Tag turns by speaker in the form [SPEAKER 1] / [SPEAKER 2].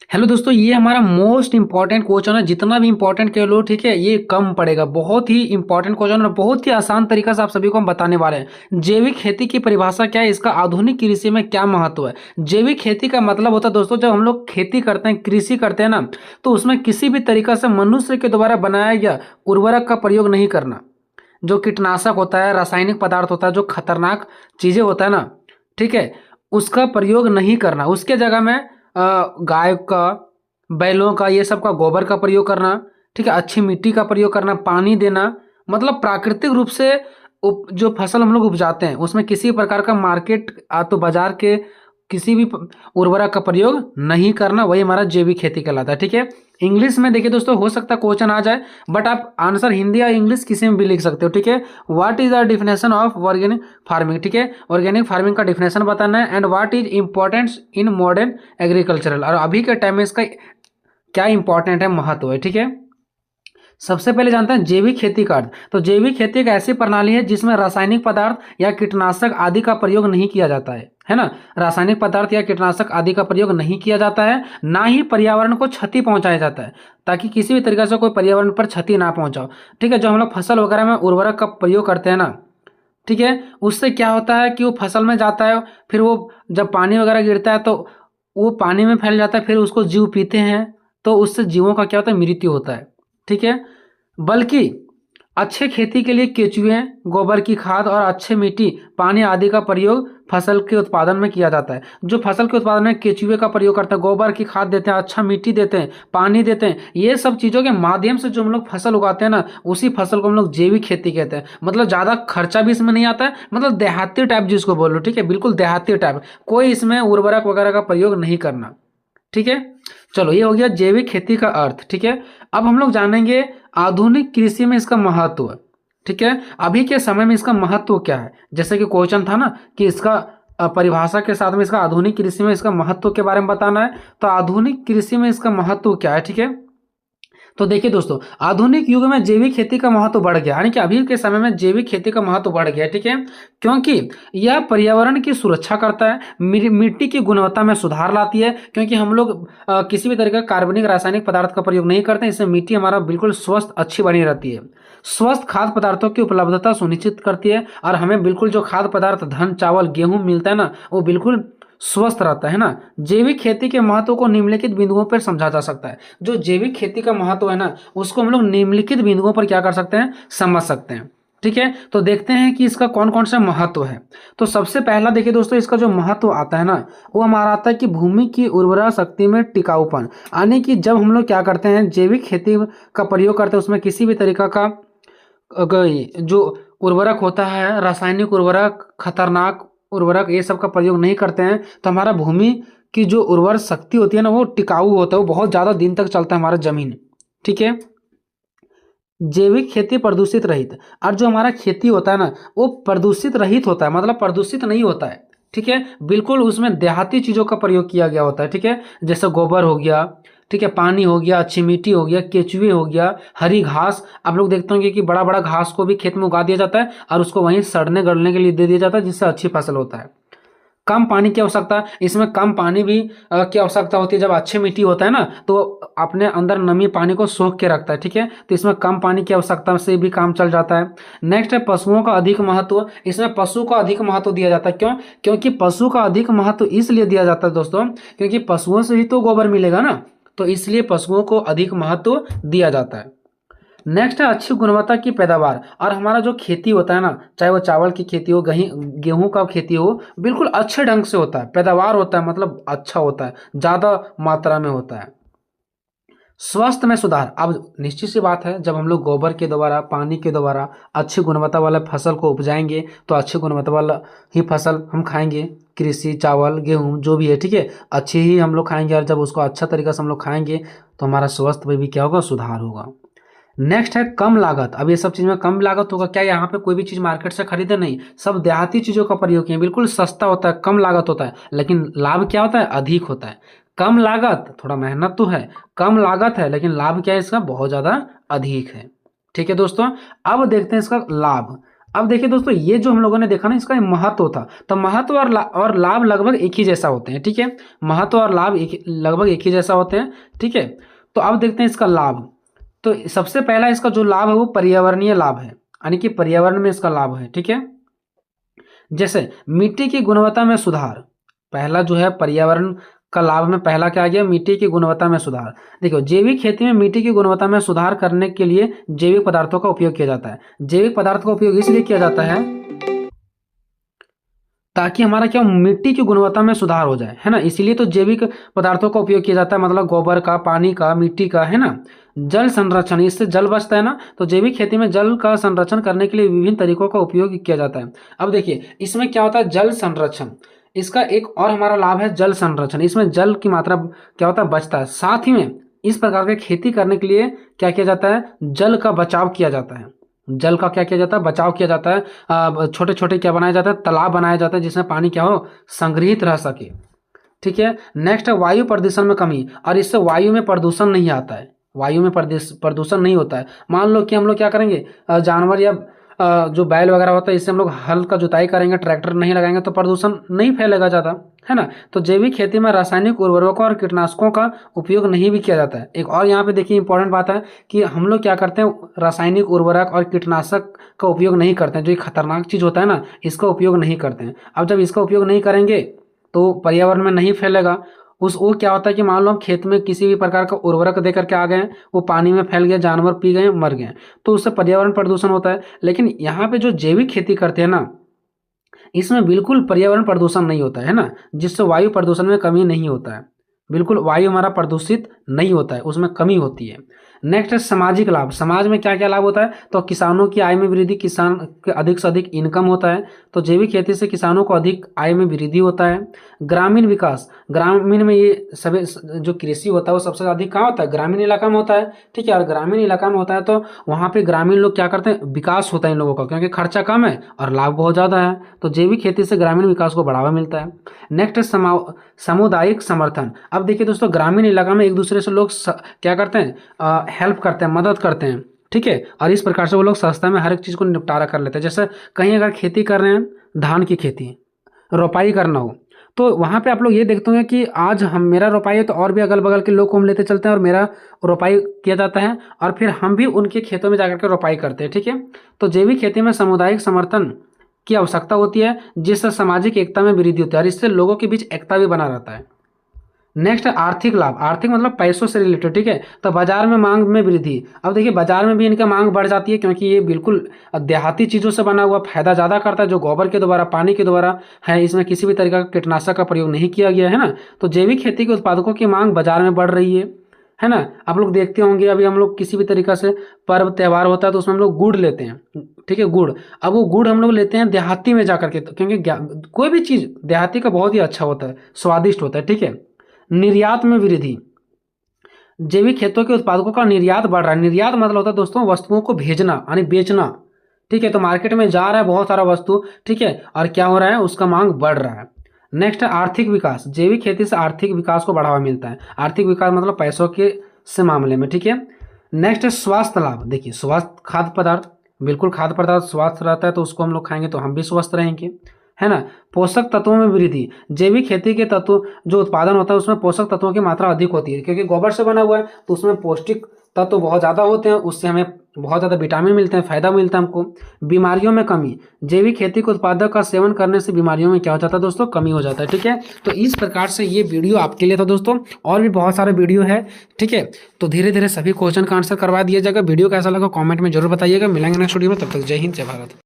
[SPEAKER 1] Hello दोस्तों, ये हमारा मोस्ट इंपॉर्टेंट क्वेश्चन है। जितना भी इंपॉर्टेंट कह लो, ठीक है, ये कम पड़ेगा। बहुत ही इंपॉर्टेंट क्वेश्चन और बहुत ही आसान तरीका से आप सभी को हम बताने वाले हैं। जैविक खेती की परिभाषा क्या है, इसका आधुनिक कृषि में क्या महत्व है। जैविक खेती का मतलब होता है दोस्तों, जब हम लोग खेती करते हैं, कृषि करते हैं ना, तो उसमें किसी भी तरीका से मनुष्य के द्वारा बनाया गया उर्वरक का प्रयोग नहीं करना। जो कीटनाशक होता है, रासायनिक पदार्थ होता है, जो खतरनाक चीजें होता है ना, ठीक है, उसका प्रयोग नहीं करना। उसके जगह में गाय का, बैलों का, ये सब का गोबर का प्रयोग करना, ठीक है, अच्छी मिट्टी का प्रयोग करना, पानी देना। मतलब प्राकृतिक रूप से जो फसल हम लोग उपजाते हैं उसमें किसी प्रकार का मार्केट तो बाजार के किसी भी उर्वरक का प्रयोग नहीं करना, वही हमारा जैविक खेती कहलाता है। ठीक है, इंग्लिश में देखिए दोस्तों, हो सकता है क्वेश्चन आ जाए, बट आप आंसर हिंदी या इंग्लिश किसी में भी लिख सकते हो। ठीक है, what is the definition of organic farming. ठीक है, ऑर्गेनिक फार्मिंग का डिफिनेशन बताना है, and what is importance in modern agricultural, और अभी के टाइम में इसका क्या इंपॉर्टेंट है, महत्व है। ठीक है, सबसे पहले जानते हैं जैविक खेती का अर्थ। तो जैविक खेती एक ऐसी प्रणाली है जिसमें रासायनिक पदार्थ या कीटनाशक आदि का प्रयोग नहीं किया जाता है ना। रासायनिक पदार्थ या कीटनाशक आदि का प्रयोग नहीं किया जाता है, ना ही पर्यावरण को क्षति पहुंचाया जाता है, ताकि किसी भी तरीके से कोई पर्यावरण पर क्षति ना पहुंचाओ। ठीक है, जो हम लोग फसल वगैरह में उर्वरक का प्रयोग करते हैं ना, ठीक है, उससे क्या होता है कि वो फसल में जाता है, फिर वो जब पानी वगैरह गिरता है तो वो पानी में फैल जाता है, फिर उसको जीव पीते हैं, तो उससे जीवों का क्या होता है, मृत्यु होता है। ठीक है, बल्कि अच्छे खेती के लिए केचुए, गोबर की खाद और अच्छे मिट्टी, पानी आदि का प्रयोग फसल के उत्पादन में किया जाता है। जो फसल के उत्पादन में केचुए का प्रयोग करते हैं, गोबर की खाद देते हैं, अच्छा मिट्टी देते हैं, पानी देते हैं, ये सब चीज़ों के माध्यम से जो हम लोग फसल उगाते हैं ना, उसी फसल को हम लोग जैविक खेती कहते हैं। मतलब ज़्यादा खर्चा भी इसमें नहीं आता है, मतलब देहाती टाइप जिसको बोल लो, ठीक है, बिल्कुल देहाती टाइप, कोई इसमें उर्वरक वगैरह का प्रयोग नहीं करना। ठीक है, चलो ये हो गया जैविक खेती का अर्थ। ठीक है, अब हम लोग जानेंगे आधुनिक कृषि में इसका महत्व। ठीक है, अभी के समय में इसका महत्व क्या है। जैसे कि क्वेश्चन था ना कि इसका परिभाषा के साथ में इसका आधुनिक कृषि में इसका महत्व के बारे में बताना है। तो आधुनिक कृषि में इसका महत्व क्या है। ठीक है, तो देखिए दोस्तों, आधुनिक युग में जैविक खेती का महत्व बढ़ गया, यानी कि अभी के समय में जैविक खेती का महत्व बढ़ गया। ठीक है, क्योंकि यह पर्यावरण की सुरक्षा करता है, मिट्टी की गुणवत्ता में सुधार लाती है, क्योंकि हम लोग किसी भी तरह का कार्बनिक रासायनिक पदार्थ का प्रयोग नहीं करते, इससे मिट्टी हमारा बिल्कुल स्वस्थ अच्छी बनी रहती है। स्वस्थ खाद्य पदार्थों की उपलब्धता सुनिश्चित करती है, और हमें बिल्कुल जो खाद्य पदार्थ धान चावल गेहूं मिलता है ना, वो बिल्कुल स्वस्थ रहता है ना। जैविक खेती के महत्व को निम्नलिखित बिंदुओं पर समझा जा सकता है। जो जैविक खेती का महत्व है ना, उसको हम लोग निम्नलिखित बिंदुओं पर क्या कर सकते हैं, समझ सकते हैं। ठीक है, तो देखते हैं कि इसका कौन कौन सा महत्व है। तो सबसे पहला देखिए दोस्तों, इसका जो महत्व आता है ना, वो हमारा आता है कि भूमि की उर्वरा शक्ति में टिकाऊपन। यानी कि जब हम लोग क्या करते हैं, जैविक खेती का प्रयोग करते हैं, उसमें किसी भी तरीका का जो उर्वरक होता है, रासायनिक उर्वरक, खतरनाक उर्वरक, ये सब का प्रयोग नहीं करते हैं, तो हमारा भूमि की जो उर्वर शक्ति होती है ना, वो टिकाऊ होता है, वो बहुत ज़्यादा दिन तक चलता है हमारा जमीन। ठीक है, जैविक खेती प्रदूषित रहित, और जो हमारा खेती होता है ना, वो प्रदूषित रहित होता है, मतलब प्रदूषित नहीं होता है। ठीक है, बिल्कुल उसमें देहाती चीज़ों का प्रयोग किया गया होता है। ठीक है, जैसे गोबर हो गया, ठीक है, पानी हो गया, अच्छी मिट्टी हो गया, केचुए हो गया, हरी घास। आप लोग देखते होंगे कि बड़ा बड़ा घास को भी खेत में उगा दिया जाता है और उसको वहीं सड़ने गलने के लिए दे दिया जाता है, जिससे अच्छी फसल होता है। कम पानी की आवश्यकता, इसमें कम पानी भी की आवश्यकता होती है। जब अच्छी मिट्टी होता है ना, तो अपने अंदर नमी पानी को सोख के रखता है। ठीक है, तो इसमें कम पानी की आवश्यकता से भी काम चल जाता है। नेक्स्ट है पशुओं का अधिक महत्व। इसमें पशु का अधिक महत्व दिया जाता है। क्यों? क्योंकि पशु का अधिक महत्व इसलिए दिया जाता है दोस्तों, क्योंकि पशुओं से ही तो गोबर मिलेगा ना, तो इसलिए पशुओं को अधिक महत्व दिया जाता है। नेक्स्ट है अच्छी गुणवत्ता की पैदावार। और हमारा जो खेती होता है ना, चाहे वो चावल की खेती हो, गेहूं का खेती हो, बिल्कुल अच्छे ढंग से होता है, पैदावार होता है, मतलब अच्छा होता है, ज़्यादा मात्रा में होता है। स्वास्थ्य में सुधार, अब निश्चित सी बात है, जब हम लोग गोबर के द्वारा, पानी के द्वारा अच्छी गुणवत्ता वाला फसल को उपजाएंगे, तो अच्छी गुणवत्ता वाला ही फसल हम खाएंगे। कृषि, चावल, गेहूं जो भी है, ठीक है, अच्छी ही हम लोग खाएंगे, और जब उसको अच्छा तरीका से हम लोग खाएंगे, तो हमारा स्वास्थ्य में भी क्या होगा, सुधार होगा। नेक्स्ट है कम लागत। अब ये सब चीज़ में कम लागत होगा। क्या यहाँ पे कोई भी चीज़ मार्केट से खरीदे नहीं, सब देहाती चीज़ों का प्रयोग किए, बिल्कुल सस्ता होता है, कम लागत होता है, लेकिन लाभ क्या होता है, अधिक होता है। कम लागत, थोड़ा मेहनत तो है, कम लागत है, लेकिन लाभ क्या है इसका, बहुत ज़्यादा अधिक है। ठीक है दोस्तों, अब देखते हैं इसका लाभ। अब देखिए दोस्तों, ये जो हम लोगों ने देखा ना, इसका महत्व था, तो महत्व और लाभ लगभग एक ही जैसा होते हैं, ठीक है। महत्व और लाभ लगभग एक ही जैसा होते हैं, ठीक है। तो अब देखते हैं इसका लाभ। तो सबसे पहला इसका जो लाभ है वो पर्यावरणीय लाभ है, यानी कि पर्यावरण में इसका लाभ है, ठीक है। जैसे मिट्टी की गुणवत्ता में सुधार, पहला जो है पर्यावरण का लाभ में पहला क्या आ गया, मिट्टी की गुणवत्ता में सुधार। देखो, जैविक खेती में मिट्टी की गुणवत्ता में सुधार करने के लिए जैविक पदार्थों का उपयोग किया जाता है। जैविक पदार्थ का उपयोग इसलिए किया जाता है ताकि हमारा क्या, मिट्टी की गुणवत्ता में सुधार हो जाए, है ना। इसीलिए तो जैविक पदार्थों का उपयोग किया जाता है, मतलब गोबर का, पानी का, मिट्टी का, है ना। जल संरक्षण, इससे जल बचता है ना, तो जैविक खेती में जल का संरक्षण करने के लिए विभिन्न तरीकों का उपयोग किया जाता है। अब देखिए, इसमें क्या होता है, जल संरक्षण, इसका एक और हमारा लाभ है जल संरक्षण। इसमें जल की मात्रा क्या होता है, बचता है। साथ ही में इस प्रकार की खेती करने के लिए क्या किया जाता है, जल का बचाव किया जाता है। जल का क्या किया जाता है, बचाव किया जाता है। छोटे छोटे क्या बनाया जाता है, तालाब बनाया जाता है, जिसमें पानी क्या हो, संग्रहित रह सके, ठीक है। नेक्स्ट है वायु प्रदूषण में कमी, और इससे वायु में प्रदूषण नहीं आता है, वायु में प्रदूषण नहीं होता है। मान लो कि हम लोग क्या करेंगे, जानवर या जो बैल वगैरह होता है, इससे हम लोग हल का जुताई करेंगे, ट्रैक्टर नहीं लगाएंगे, तो प्रदूषण नहीं फैलेगा ज़्यादा, है ना। तो जैविक खेती में रासायनिक उर्वरकों और कीटनाशकों का उपयोग नहीं भी किया जाता है। एक और यहाँ पे देखिए इंपॉर्टेंट बात है कि हम लोग क्या करते हैं, रासायनिक उर्वरक और कीटनाशक का उपयोग नहीं करते हैं। जो एक खतरनाक चीज़ होता है ना, इसका उपयोग नहीं करते हैं। अब जब इसका उपयोग नहीं करेंगे तो पर्यावरण में नहीं फैलेगा। वो क्या होता है कि मान लो हम खेत में किसी भी प्रकार का उर्वरक दे करके आ गए, वो पानी में फैल गया, जानवर पी गए, मर गए, तो उससे पर्यावरण प्रदूषण होता है। लेकिन यहाँ पे जो जैविक खेती करते हैं ना, इसमें बिल्कुल पर्यावरण प्रदूषण नहीं होता है ना, जिससे वायु प्रदूषण में कमी नहीं होता है। बिल्कुल वायु हमारा प्रदूषित नहीं होता है, उसमें कमी होती है। नेक्स्ट है सामाजिक लाभ। समाज में क्या क्या लाभ होता है, तो किसानों की आय में वृद्धि, किसान के अधिक से अधिक इनकम होता है, तो जैविक खेती से किसानों को अधिक आय में वृद्धि होता है। ग्रामीण विकास, ग्रामीण में ये सभी जो कृषि होता है वो सबसे अधिक कहाँ होता है, ग्रामीण इलाका में होता है, ठीक है। और ग्रामीण इलाका में होता है तो वहाँ पे ग्रामीण लोग क्या करते हैं, विकास होता है इन लोगों का, क्योंकि खर्चा कम है और लाभ बहुत ज़्यादा है, तो जैविक खेती से ग्रामीण विकास को बढ़ावा मिलता है। नेक्स्ट सामुदायिक समर्थन। अब देखिए दोस्तों, ग्रामीण इलाका में एक दूसरे से लोग क्या करते हैं, हेल्प करते हैं, मदद करते हैं, ठीक है। और इस प्रकार से वो लोग सस्ता में हर एक चीज़ को निपटारा कर लेते हैं। जैसे कहीं अगर खेती कर रहे हैं, धान की खेती, रोपाई करना हो, तो वहाँ पे आप लोग ये देखते होंगे कि आज हम मेरा रोपाई है तो और भी अगल बगल के लोग को हम लेते चलते हैं और मेरा रोपाई किया जाता है, और फिर हम भी उनके खेतों में जाकर के रोपाई करते हैं, ठीक है। तो जैविक खेती में सामुदायिक समर्थन की आवश्यकता होती है, जिससे सामाजिक एकता में वृद्धि होती है और इससे लोगों के बीच एकता भी बना रहता है। नेक्स्ट है आर्थिक लाभ। आर्थिक मतलब पैसों से रिलेटेड, ठीक है। तो बाजार में मांग में वृद्धि। अब देखिए, बाजार में भी इनका मांग बढ़ जाती है, क्योंकि ये बिल्कुल देहाती चीज़ों से बना हुआ, फायदा ज़्यादा करता है, जो गोबर के द्वारा, पानी के द्वारा है। इसमें किसी भी तरीका का कीटनाशक का प्रयोग नहीं किया गया है ना। तो जैविक खेती के उत्पादकों की मांग बाजार में बढ़ रही है ना। आप लोग देखते होंगे, अभी हम लोग किसी भी तरीका से पर्व त्यौहार होता है तो उसमें हम लोग गुड़ लेते हैं, ठीक है, गुड़। अब वो गुड़ हम लोग लेते हैं देहाती में जाकर के, क्योंकि कोई भी चीज़ देहाती का बहुत ही अच्छा होता है, स्वादिष्ट होता है, ठीक है। निर्यात में वृद्धि। जैविक खेतों के उत्पादकों का निर्यात बढ़ रहा है। निर्यात मतलब होता है दोस्तों, वस्तुओं को भेजना यानी बेचना, ठीक है। तो मार्केट में जा रहा है बहुत सारा वस्तु, ठीक है, और क्या हो रहा है, उसका मांग बढ़ रहा है। नेक्स्ट है आर्थिक विकास। जैविक खेती से आर्थिक विकास को बढ़ावा मिलता है। आर्थिक विकास मतलब पैसों के से मामले में, ठीक है। नेक्स्ट है स्वास्थ्य लाभ। देखिए, स्वास्थ्य खाद्य पदार्थ, बिल्कुल खाद्य पदार्थ स्वस्थ रहता है तो उसको हम लोग खाएंगे तो हम भी स्वस्थ रहेंगे, है ना। पोषक तत्वों में वृद्धि। जैविक खेती के तत्व जो उत्पादन होता है उसमें पोषक तत्वों की मात्रा अधिक होती है, क्योंकि गोबर से बना हुआ है तो उसमें पौष्टिक तत्व बहुत ज़्यादा होते हैं, उससे हमें बहुत ज़्यादा विटामिन मिलते हैं, फायदा मिलता है हमको। बीमारियों में कमी। जैविक खेती के उत्पादक का सेवन करने से बीमारियों में क्या हो जाता है दोस्तों, कमी हो जाता है, ठीक है। तो इस प्रकार से ये वीडियो आपके लिए था दोस्तों, और भी बहुत सारे वीडियो है, ठीक है। तो धीरे धीरे सभी क्वेश्चन का आंसर करवा दिया जाएगा। वीडियो कैसा लगा कॉमेंट में जरूर बताइएगा। मिलेंगे नेक्स्ट वीडियो में, तब तक जय हिंद, जय भारत।